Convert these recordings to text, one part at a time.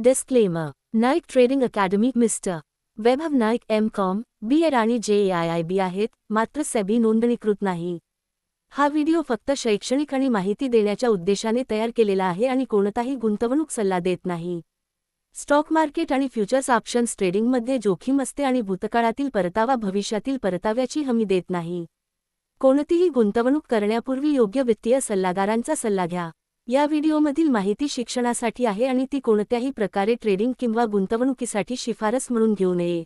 Disclaimer. Naik trading academy mister Vaibhav Naik M.Com, B.Ed आणि JAIIB आहेत, मात्र सेबी नोंदणीकृत नाही. हा व्हिडिओ फक्त शैक्षणिक आणि माहिती देण्याच्या उद्देशाने तयार केलेला आहे आणि कोणताही गुंतवणूक सल्ला देत नाही. स्टॉक मार्केट आणि फ्युचर्स ऑप्शन्स ट्रेडिंगमध्ये जोखीम असते आणि भूतकाळातील परतावा भविष्यातील परताव्याची हमी देत नाही. कोणतीही गुंतवणूक करण्यापूर्वी योग्य वित्तीय सल्लागारांचा सल्ला घ्या. या व्हिडिओमधील माहिती शिक्षणासाठी आहे आणि ती कोणत्याही प्रकारे ट्रेडिंग किंवा गुंतवणुकीसाठी शिफारस म्हणून घेऊ नये.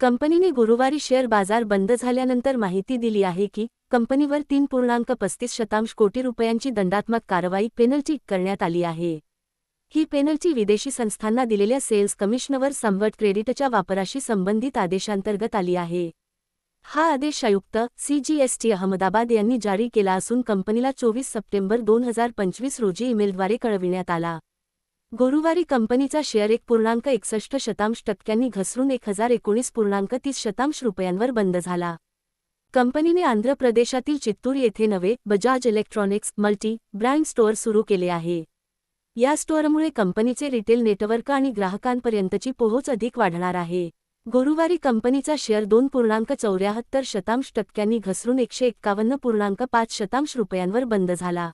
कंपनीने गुरुवारी शेअर बाजार बंद झाल्यानंतर माहिती दिली आहे की कंपनीवर 3.35 कोटी रुपयांची दंडात्मक कारवाई पेनल्टी करण्यात आली आहे. ही पेनल्टी विदेशी संस्थांना दिलेल्या सेल्स कमिशनवर संवर्ट क्रेडिटच्या वापराशी संबंधित आदेशांतर्गत आली आहे. हा आदेश आयुक्त CGST अहमदाबाद यांनी जारी केला असून कंपनीला 24 सप्टेंबर 2025 रोजी ईमेलद्वारे कळविण्यात आला. गुरुवारी कंपनीचा शेअर 1.61% घसरून 1019.30 रुपयांवर बंद झाला. कंपनीने आंध्र प्रदेशातील चित्तूर येथे नवे Bajaj electronics multi brand store सुरू केले आहे. या स्टोअरमुळे कंपनीचे रिटेल नेटवर्क आणि ग्राहकांपर्यंतची पोहोच अधिक वाढणार आहे. गुरुवारी कंपनीचा शेअर 2.74% घसरून 151.5 रुपयांवर बंद झाला.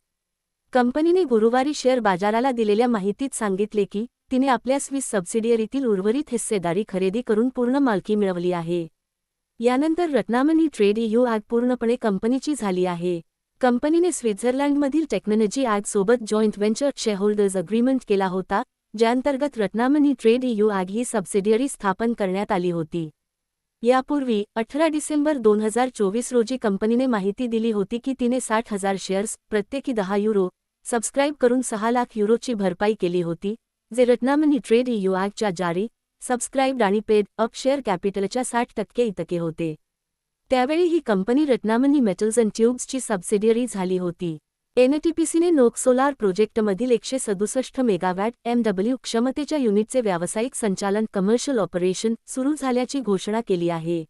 कंपनीने गुरुवारी शेअर बाजाराला दिलेल्या माहितीत सांगितले की तिने आपल्या स्विस सबसिडियरीतील उर्वरित हिस्सेदारी खरेदी करून पूर्ण मालकी मिळवली आहे. यानंतर रत्नामनी ट्रेड EU ॲग पूर्णपणे कंपनीची झाली आहे. कंपनीने स्वित्झर्लंडमधील टेक्नॉलॉजी ॲग सोबत जॉईंट व्हेंचर शेअरहोल्डर्स अग्रीमेंट केला होता, ज्याअंतर्गत रत्नामनी ट्रेड EU ॲग ही सबसिडियरी स्थापन करण्यात आली होती. यापूर्वी 18 डिसेंबर 2024 रोजी कंपनीने माहिती दिली होती की तिने 60,000 शेअर्स प्रत्येकी €10 सबस्क्राईब करून 6 लाख युरोची भरपाई केली होती, जे रत्नामनी ट्रेड EU ॲगच्या जारी, सबस्क्राईब्ड आणि पेड अप शेअर कॅपिटलच्या 60% इतके होते. त्यावेळी ही कंपनी रत्नामनी मेटल्स अँड ट्यूब्सची सबसिडियरी झाली होती. NTPCने नोक सोलार प्रोजेक्टमधील 167 मेगावॅट MW क्षमतेच्या युनिटचे व्यावसायिक संचालन कमर्शियल ऑपरेशन सुरू झाल्याची घोषणा केली आहे.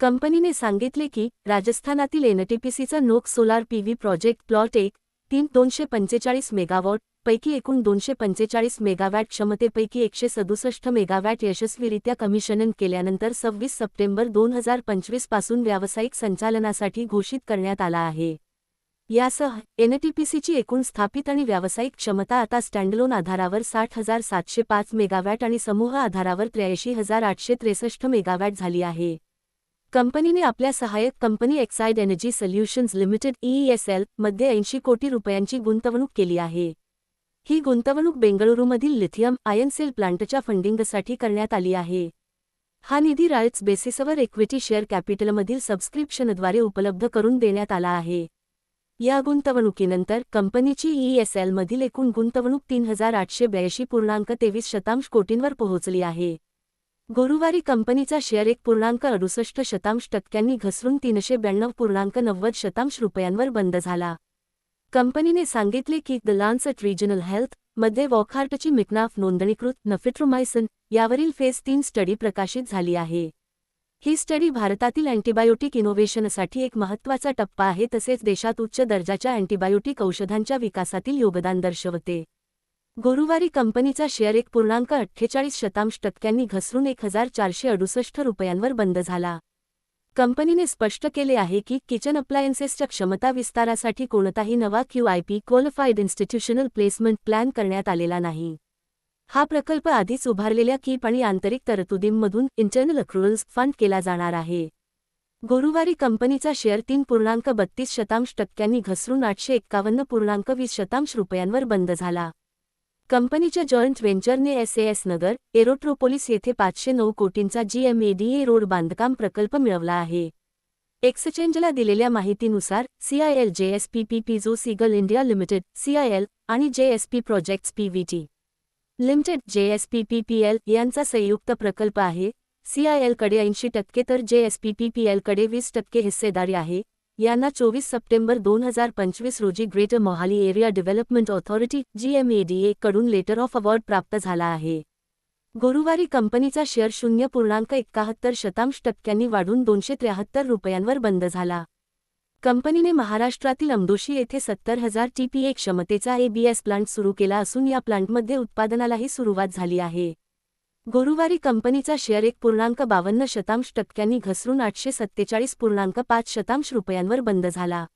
कंपनीने सांगितले की राजस्थानातील NTPCचा नोक solar PV project plot 1, 245 megawatt पैकी एकूण 245 मेगावॅट क्षमतेपैकी 167 मेगावॅट यशस्वीरित्या कमिशनिंग केल्यानंतर 26 सप्टेंबर 2025 पासून व्यावसायिक संचालनासाठी घोषित करण्यात आला आहे. यासह NTPCची एकूण स्थापित आणि व्यावसायिक क्षमता आता स्टँडलोन आधारावर 60,705 मेगावॅट आणि समूह आधारावर 83,863 मेगावॅट झाली आहे. कंपनीने आपल्या सहाय्यक company Exide energy solutions limited EESL मध्ये 80 कोटी रुपयांची गुंतवणूक केली आहे. ही गुंतवणूक बेंगळुरूमधील लिथियम आयन सेल प्लांटच्या फंडिंगसाठी करण्यात आली आहे. हा निधी राईट्स बेसिसवर इक्विटी शेअर कॅपिटलमधील सबस्क्रिप्शनद्वारे उपलब्ध करून देण्यात आला आहे. या गुंतवणुकीनंतर कंपनीची EESL मधील एकूण गुंतवणूक 3,882.23 कोटींवर पोहोचली आहे. गुरुवारी कंपनीचा शेअर 1.68% घसरून 392.90 रुपयांवर बंद झाला. कंपनीने सांगितले की द लान्सेट रिजनल हेल्थ मध्ये वॉकहार्टची मिकनाफ नोंदणीकृत नफिट्रोमायसिन यावरील फेज 3 स्टडी प्रकाशित झाली आहे. ही स्टडी भारतातील अँटीबायोटिक इनोव्हेशनसाठी एक महत्त्वाचा टप्पा आहे तसेच देशात उच्च दर्जाच्या अँटीबायोटिक औषधांच्या विकासातील योगदान दर्शवते. गुरुवारी कंपनीचा शेअर 1.48% घसरून 1,468 रुपयांवर बंद झाला. कंपनीने स्पष्ट केले आहे की किचन अप्लायन्सेसच्या क्षमता विस्तारासाठी कोणताही नवा QIP qualified institutional placement plan करण्यात आलेला नाही. हा प्रकल्प आधीच उभारलेल्या कीप आणि आंतरिक तरतुदींमधून इंटर्नल अक्रुअल्स फंड केला जाणार आहे. गुरुवारी कंपनीचा शेअर 3.32% घसरून 851.20 रुपयांवर बंद झाला. कंपनीच्या जॉईंट व्हेंचरने SAS नगर, एरोट्रोपोलिस येथे 509 कोटींचा GMADA रोड बांधकाम प्रकल्प मिळवला आहे. एक्सचेंजला दिलेल्या माहितीनुसार CIL JSP पिझो सीगल इंडिया लिमिटेड CIL आणि JSP projects PVT limited JSP PPL यांचा संयुक्त प्रकल्प आहे. CIL कडे 80% तर JSP PPL कडे 20% हिस्सेदारी आहे. यांना 24 सप्टेंबर 2025 रोजी greater Mohali area development authority GMADA कडून लेटर ऑफ अवॉर्ड प्राप्त झाला आहे. गुरुवारी कंपनीचा शेअर 0.71% वाढून 273 रुपयांवर बंद झाला. कंपनीने महाराष्ट्रातील अमदोशी येथे 70,000 TPA क्षमतेचा ABS प्लांट सुरू केला असून या प्लांटमध्ये उत्पादनालाही सुरुवात झाली आहे. गुरुवारी कंपनीचा शेअर 1.52% घसरून 847.5 रुपयांवर बंद झाला.